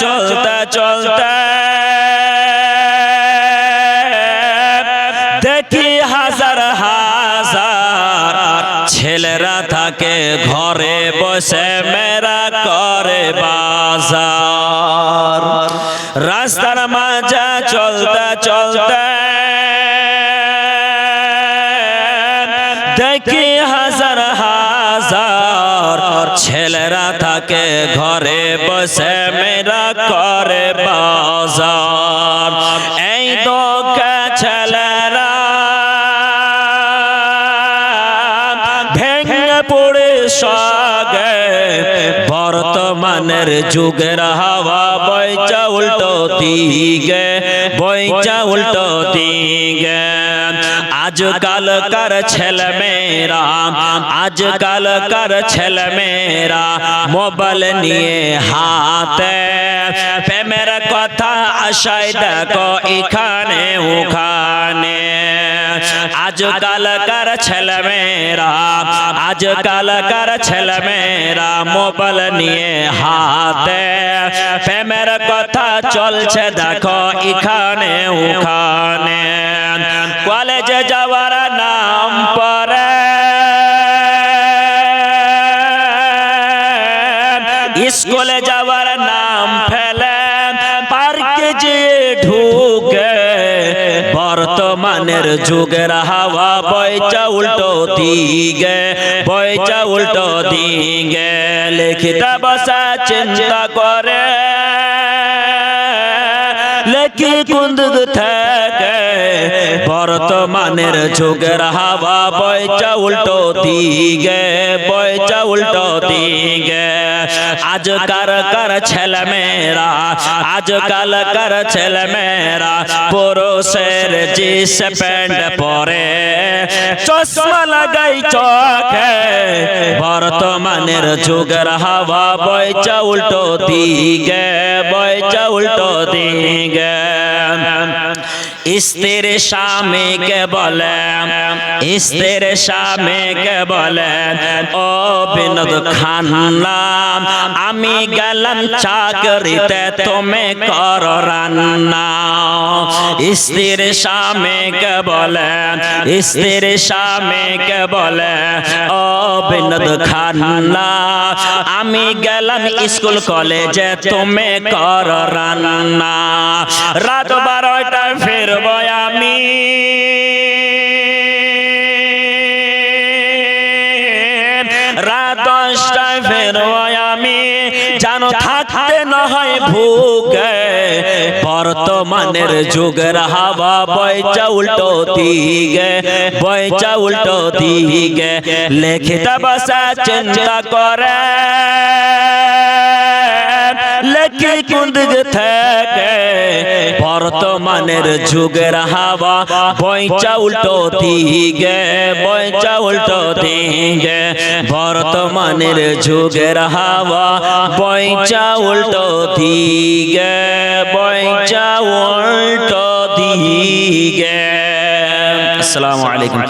চলতে চলতে দেখি হাজার হাজার ছেলেরা থাকে ঘরে বসে মেরা করে বাজার। রাস্তার মাঝে চলতে চলতে দেখি হাজার হাজার ছেলেরা থাকে ঘরে বসে মেরা করে বাজার। এই তো ছেলেরা ভেঙে পড়ে সগে বর্তমানের যুগের হাওয়া বইচা উল্টো দিকে বইচা উল্টো দিকে। আজকালকার ছেলে মেয়েরা আজকালকার ছেলে মেয়েরা মোবাইল নিয়ে হাতে প্রেমের কথা আশায় দেখো এখানে ওখানে। আজকালকার ছেলে মেয়েরা আজকালকার ছেলে মেয়েরা মোবাইল নিয়ে হাতে প্রেমের কথা চলছে দেখো এখানে ওখানে। কলেজে যাওয়ার নাম পরে স্কুলে যাওয়ার নাম ফেলে পার্কে যে ঢুকে বর্তমানের যুগের হাওয়া বইচা উল্টো দিকে বইচা উল্টো দিকে। লিখিতা বসা চিন্তা করে লেখি কোন দিক থেকে বর্তমানের যুগের হাওয়া বইচা উল্টো দিকে বইচা উল্টো দিকে। আজকালকার ছেলে মেয়েরা আজকালকার ছেলে মেয়েরা পুরুষের জিন্স প্যান্ট পরে চশমা লাগাই চোখে বর্তমানের যুগের হাওয়া বইচা উল্টো দিকে বইচা উল্টো দিকে। স্ত্রীর স্বামীকে বলে স্ত্রীর স্বামীকে বলে ও বিনোদ খান্না আমি গেলাম চাকরিতে তুমি করো রান্না। স্ত্রীর স্বামীকে বলে স্ত্রীর স্বামীকে বলে ও বিনোদ খান্না আমি গেলাম স্কুল কলেজে তুমি করো রান্না। রাত 12টায় ফিরবো আমি রাত 10টায় ফিরবো আমি যেন থাকতে না হয় ভুকে বর্তমানের যুগের হাওয়া বইচা উল্টো দিকে বইচা উল্টো দিকে। লিখিতা বসা চিন্তা করে লেখি কোন দিক থেকে বর্তমানের যুগের হাওয়া বইচা উল্টো দিকে বইচা উল্টো দিকে। বর্তমানের যুগের হাওয়া বইচা উল্টো দিকে বইচা উল্টো দিকে। আসসালামু আলাইকুম।